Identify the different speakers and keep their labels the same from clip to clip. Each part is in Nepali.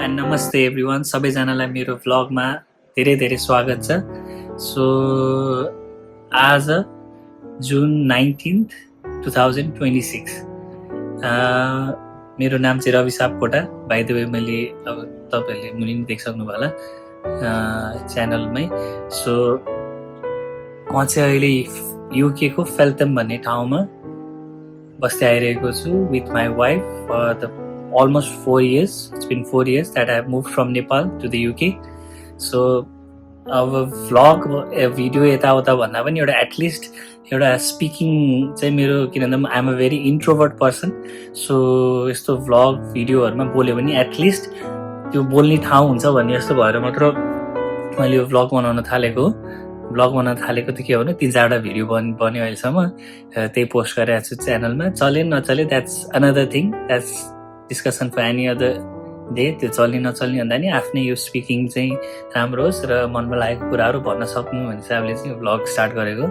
Speaker 1: एन्ड नमस्ते एभ्रिवान, सबैजनालाई मेरो भ्लगमा धेरै धेरै स्वागत छ। सो आज जुन 19, 2026, मेरो नाम चाहिँ Ravi Sapkota. By the way मैले अब तपाईँहरूले मुनि पनि देखिसक्नु होला च्यानलमै। सो म चाहिँ अहिले युकेको फेल्टम भन्ने ठाउँमा बस्दै आइरहेको छु with my wife for the almost 4 years. It's been 4 years that I have moved from Nepal to the UK. So अब vlog भिडियो यताउता भन्दा पनि एउटा एटलिस्ट एउटा स्पिकिङ चाहिँ मेरो, किनभने I'm a very introvert person. So यस्तो भ्लग भिडियोहरूमा बोल्यो भने एटलिस्ट त्यो बोल्ने ठाउँ हुन्छ भन्ने जस्तो भएर मात्र मैले यो भ्लग बनाउन थालेको। भ्लग बनाउन थालेको त के हो भने 3-4वटा भिडियो बन्यो अहिलेसम्म, त्यही पोस्ट गरिरहेको छु च्यानलमा। चले नचले that's another thing, that's discussion for any other day. त्यो चल्ने नचल्ने भन्दा नि आफ्नै यो स्पिकिङ चाहिँ राम्रो होस् र मनमा लागेको कुराहरू भन्न सक्नु भन्ने हिसाबले चाहिँ भ्लग स्टार्ट गरेको।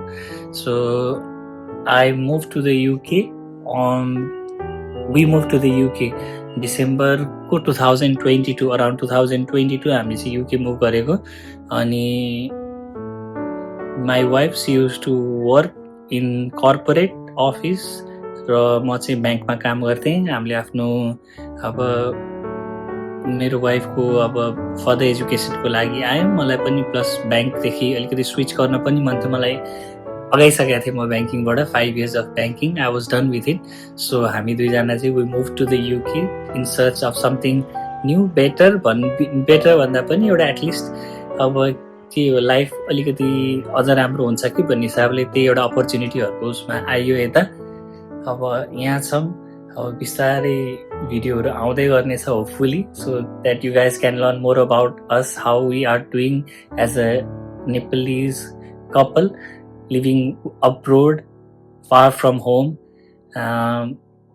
Speaker 1: So I move to the UK we move to the UK डिसेम्बरको 2022, अराउन्ड 2022 हामीले चाहिँ युके मुभ गरेको। अनि my wife she used to work in corporate office र म चाहिँ ब्याङ्कमा काम गर्थेँ। हामीले आफ्नो अब मेरो वाइफको अब फर्दर एजुकेसनको लागि आयौँ। मलाई पनि प्लस ब्याङ्कदेखि अलिकति स्विच गर्न पनि मन थियो। मलाई अगाइसकेको थिएँ म ब्याङ्किङबाट, 5 years of banking I was done with it. So हामी दुईजना चाहिँ we move to the UK in search of something new, better भन्दा पनि एउटा एटलिस्ट अब के हो लाइफ अलिकति अझ राम्रो हुन्छ कि भन्ने हिसाबले त्यही एउटा अपर्च्युनिटीहरूको उसमा आइयो यता। अब यहाँ छौँ, अब बिस्तारै भिडियोहरू आउँदै गर्नेछ hopefully, so that you guys can learn more about us, how we are doing as a Nepalese couple living abroad far from home.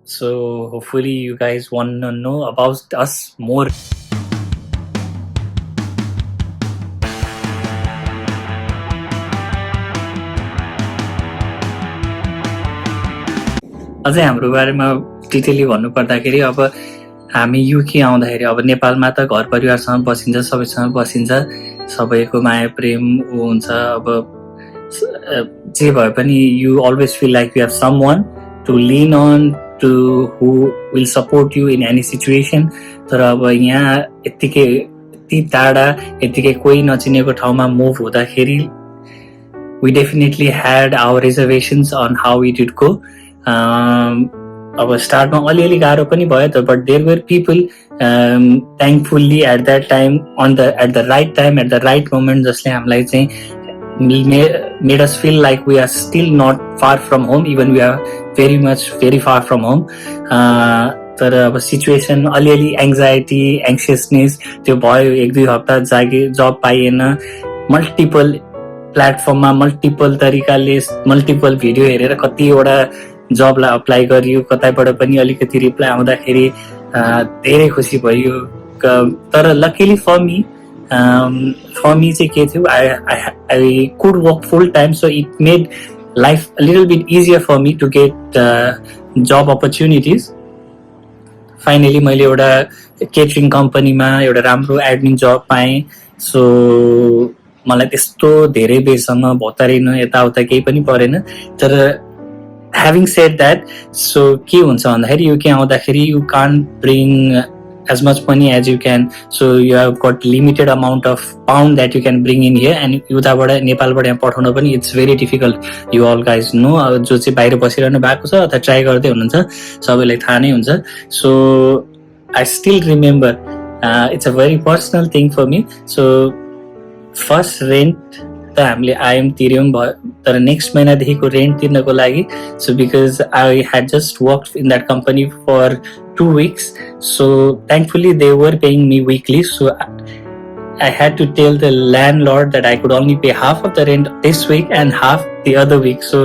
Speaker 1: So hopefully you guys want to know about us more. अझै हाम्रो बारेमा डिटेली भन्नुपर्दाखेरि अब हामी युके आउँदाखेरि अब नेपालमा त घर परिवारसँग बसिन्छ, सबैसँग बसिन्छ, सबैको माया प्रेम हुन्छ। अब जे भए पनि you always feel like you have someone to lean on, to who will support you in any situation. तर अब यहाँ यति टाढा यतिकै कोही नचिनेको ठाउँमा मुभ हुँदाखेरि we definitely had our reservations on how it would go. अब स्टार्टमा अलिअलि गाह्रो पनि भयो त, but there were people thankfully at that time at the right time at the right moment, जसले हामीलाई चाहिँ made us feel like we are still not far from home, even we are very far from home. तर अब सिचुएसन अलिअलि एङ्जाइटी एङ्सियसनेस त्यो भयो, 1-2 हप्ता जब पाइएन, मल्टिपल प्लेटफर्ममा मल्टिपल तरिकाले मल्टिपल भिडियो हेरेर कतिवटा जबलाई अप्लाई गरियो, कतैबाट पनि अलिकति रिप्लाई आउँदाखेरि धेरै खुसी भयो। तर लकिली फर मी चाहिँ के थियो, I could work full time, so it made life a little bit easier for me to get job opportunities. Finally मैले एउटा केटरिङ कम्पनीमा एउटा राम्रो एडमिन जब पाएँ। सो मलाई त्यस्तो धेरै बेरसम्म भतारिनु यताउता केही पनि परेन। तर ह्याभिङ सेड द्याट, सो के हुन्छ भन्दाखेरि युके आउँदाखेरि you can't bring as much money as you can, so you have got limited amount of pound that you can bring in here, and उताबाट नेपालबाट यहाँ पठाउन पनि it's very difficult. You all guys know, जो चाहिँ बाहिर बसिरहनु भएको छ अथवा ट्राई गर्दै हुनुहुन्छ सबैलाई थाहा नै हुन्छ। So I still remember, it's a very personal thing for me. So first rent त हामीले आयौँ तिर्यौँ भयो, तर नेक्स्ट महिनादेखिको रेन्ट तिर्नको लागि, so because I had just work in that company for 2 weeks, so thankfully they were paying me weekly, so I had to tell the landlord that I could only pay half of the rent this week and half the other week. So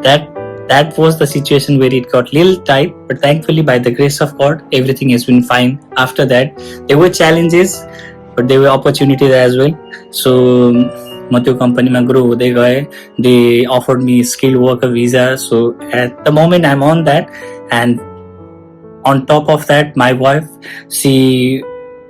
Speaker 1: that was the situation where it got little tight, but thankfully by the grace of God everything has been fine. After that there were challenges, but there were opportunities as well. So म त्यो कम्पनीमा ग्रो हुँदै गएँ। They afford me skill worker visa, so at the moment I am on that, and on top of that my wife, she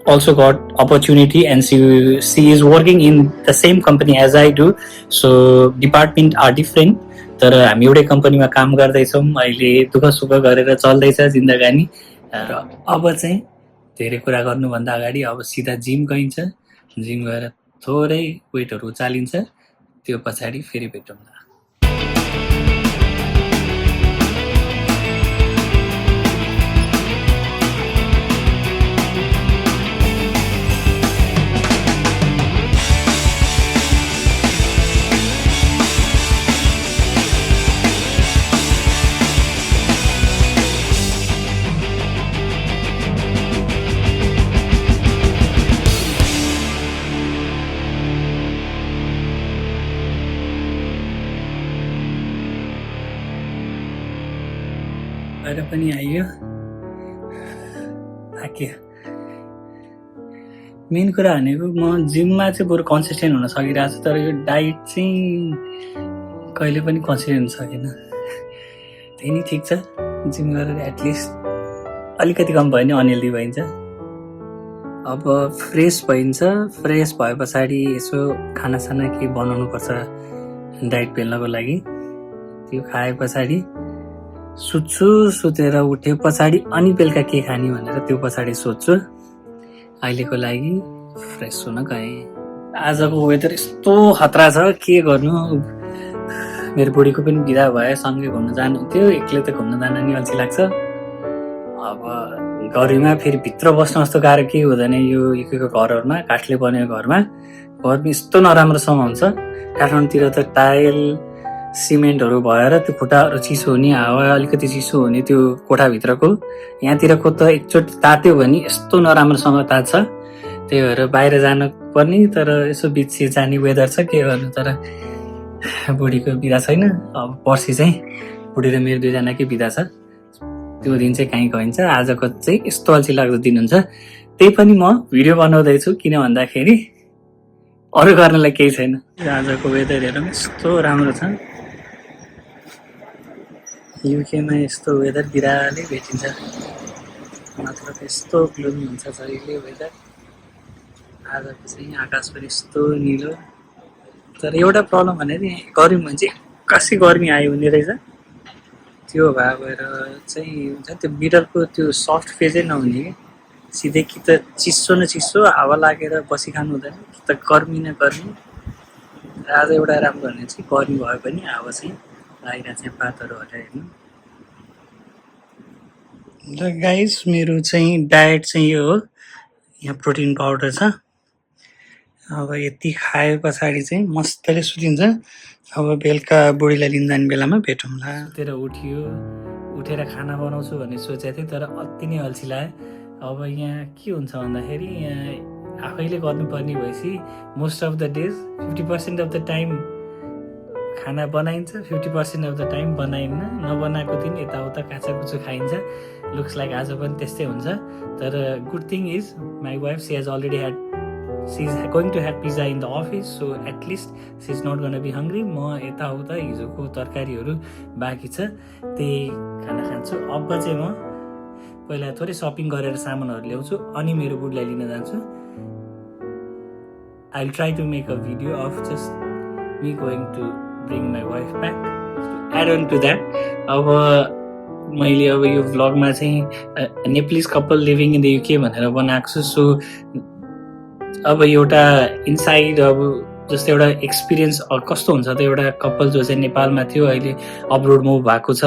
Speaker 1: also got opportunity, and she is working in the same company as I do, so department are different, तर हामी एउटै कम्पनीमा काम गर्दैछौँ। अहिले दुःख सुख गरेर चल्दैछ जिन्दगानी। र अब चाहिँ धेरै कुरा गर्नुभन्दा अगाडि अब सिधा जिम गइन्छ, जिम गएर थोरै वेटहरू उचालिन्छ, त्यो पछाडि फेरि भेटौँला। भएर पनि आइयो, थाक्यो। मेन कुरा भनेको म जिममा चाहिँ बरु कन्सिस्टेन्ट हुन सकिरहेको छु, तर यो डाइट चाहिँ कहिले पनि कन्सिस्टेन्ट हुन सकेन। त्यही नै ठिक छ, जिम गरेर एटलिस्ट अलिकति कम भयो भने अनहेल्दी भइन्छ। अब फ्रेस भइन्छ, फ्रेस भए पछाडि यसो खानासाना के बनाउनुपर्छ डाइट पेल्नको लागि, त्यो खाए पछाडि सुत्छु, सुतेर उठे पछाडि अनि बेलुका के खाने भनेर त्यो पछाडि सोध्छु। अहिलेको लागि फ्रेस हुन गएँ। आजको वेदर यस्तो खतरा छ, के गर्नु। मेरो बुढीको पनि बिदा भयो, सँगै घुम्न जानुहुन्थ्यो, एक्लै त घुम्न जान नि अल्छी लाग्छ। अब गर्मीमा फेरि भित्र बस्न जस्तो गाह्रो केही हुँदैन। यो घरहरूमा, काठले बनेको घरमा गर्मी यस्तो नराम्रोसँग हुन्छ। काठमाडौँतिर त टाइल सिमेन्टहरू भएर त्यो खुट्टाहरू चिसो हुने, हावा अलिकति चिसो हुने त्यो कोठाभित्रको। यहाँतिरको त एकचोटि तात्यो भने यस्तो नराम्रोसँग तात्छ, त्यही भएर बाहिर जानु पर्ने। तर यसो बिच जाने वेदर छ, के गर्नु। तर बुढीको बिदा छैन, अब पर्सि चाहिँ बुढी र मेरो दुईजनाकै बिदा छ। त्यो दिन चाहिँ कहीँ गइन्छ। आजको चाहिँ यस्तो अल्छी लाग्दो दिन हुन्छ, त्यही पनि म भिडियो बनाउँदैछु, किन भन्दाखेरि अरू गर्नलाई केही छैन। आजको वेदर हेरौँ, यस्तो राम्रो छ। युकेमा यस्तो वेदर बिरालै भेटिन्छ, मात्र यस्तो ग्लोमी हुन्छ जहिले वेदर। आजको चाहिँ आकाश पनि यस्तो निलो। तर एउटा प्रब्लम भने गर्मी भने चाहिँ एक्कासी गर्मी आयो हुने रहेछ। त्यो भएर चाहिँ हुन्छ त्यो मिडलको त्यो सफ्ट फेजै नहुने कि, सिधै कि त चिसो न चिसो हावा लागेर बसिखानु हुँदैन, कि त गर्मी न गर्मी। आज एउटा राम्रो भने चाहिँ गर्मी भयो पनि हावा चाहिँ बाहिर चाहिँ पातहरू हटायो हेर्नु। र गाइस, मेरो चाहिँ डायट चाहिँ यो हो। यहाँ प्रोटिन पाउडर छ। अब यति खाए पछाडि चाहिँ मस्तले सुतिन्छ। अब बेलुका बुढीलाई लिन जाने बेलामा भेटौँला। सुतेर उठेर खाना बनाउँछु भन्ने सोचेको थिएँ, तर अति नै अल्छी लाग्यो। अब यहाँ के हुन्छ भन्दाखेरि यहाँ आफैले गर्नुपर्ने भएपछि most of the days 50% of the time खाना बनाइन्छ, 50% अफ द टाइम बनाइन्न। नबनाएको दिन यताउता काचाकुचो खाइन्छ। लुक्स लाइक आज पनि त्यस्तै हुन्छ। तर good thing is my wife she is going to have pizza in the office, so at least she's not gonna be hungry. म यताउता हिजोको तरकारीहरू बाँकी छ, त्यही खाना खान्छु। अब चाहिँ म पहिला थोरै सपिङ गरेर सामानहरू ल्याउँछु, अनि मेरो बुढीलाई लिन जान्छु। I will try to make a video of just me going to bring my wife back to add on to that. अब मैले अब यो भ्लगमा चाहिँ Nepalese couple living in the UK भनेर बनाएको छु। सो अब एउटा इनसाइड अब जस्तो एउटा एक्सपिरियन्स कस्तो हुन्छ त, एउटा कपल जो चाहिँ नेपालमा थियो अहिले अब्रोड मुभ भएको छ,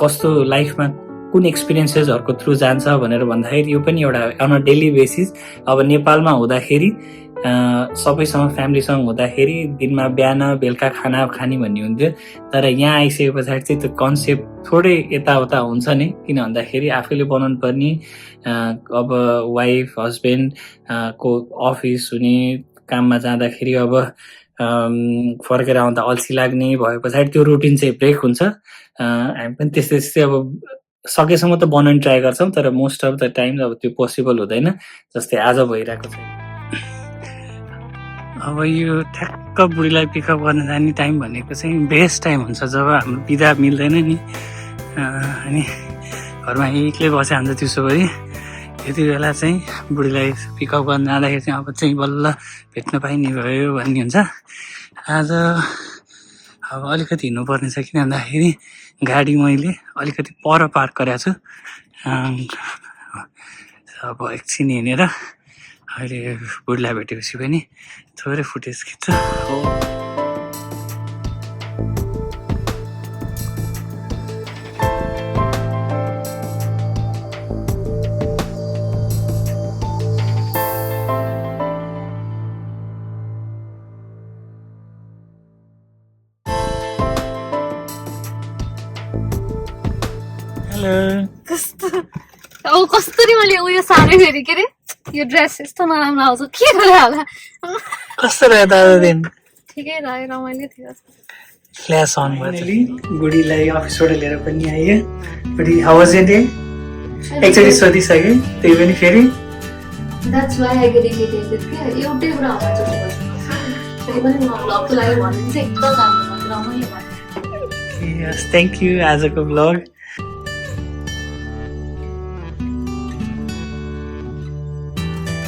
Speaker 1: कस्तो लाइफमा कुन एक्सपिरियन्सेसहरूको थ्रु जान्छ भनेर भन्दाखेरि यो पनि एउटा अन अ डेली बेसिस। अब नेपालमा हुँदाखेरि सबैसँग फ्यामिलीसँग हुँदाखेरि दिनमा बिहान बेलुका खाना खाने भन्ने हुन्थ्यो, तर यहाँ आइसके पछाडि चाहिँ त्यो कन्सेप्ट थोरै यताउता हुन्छ नि। किन भन्दाखेरि आफैले बनाउनु पर्ने, अब वाइफ हस्बेन्ड को अफिस हुने, काममा जाँदाखेरि अब फर्केर आउँदा अल्छी लाग्ने भए पछाडि त्यो रुटिन चाहिँ ब्रेक हुन्छ। हामी पनि त्यस्तै त्यस्तै अब सकेसम्म त बनाउनु ट्राई गर्छौँ, तर मोस्ट अफ द टाइम अब त्यो पोसिबल हुँदैन, जस्तै आज भइरहेको छ। अब यो ठ्याक्क बुढीलाई पिकअप गर्न जाने टाइम भनेको चाहिँ बेस्ट टाइम हुन्छ जब हाम्रो बिदा मिल्दैन नि, अनि घरमा एक्लै बसेर हान्छ। त्यसोभरि त्यति बेला चाहिँ बुढीलाई पिकअप गर्न जाँदाखेरि चाहिँ अब चाहिँ बल्ल भेट्न पाइने भयो भन्ने हुन्छ। आज अब अलिकति हिँड्नुपर्ने छ, किन भन्दाखेरि गाडी मैले अलिकति पर पार्क गरेको छु। अब एकछिन हिँडेर अहिले बुढीलाई भेटेपछि पनि थोरै फुटेज खिच्छ।
Speaker 2: कस्तरी मैले उयो साह्रै फेरि के अरे यो ड्रेस यस्तो नराम्रो आउँछ के गरे होला।
Speaker 1: कस्तो रह्यो त आज दिन?
Speaker 2: ठिकै रह्यो, रमाइलो थियो।
Speaker 1: फ्ल्यास अन भयो। बुढीलाई अफिसबाट लिएर पनि आयो। बुढी हाउ वाज योर डे? एकचोटि सोधिसकेँ त्यही पनि फेरि।
Speaker 2: That's why I get irritated के एउटै कुरा हुन्छ त्यही पनि म भ्लगको लागि भन्नु चाहिँ एकदम राम्रो रमाइलो भयो।
Speaker 1: यस, थ्याङ्क यू आजको भ्लग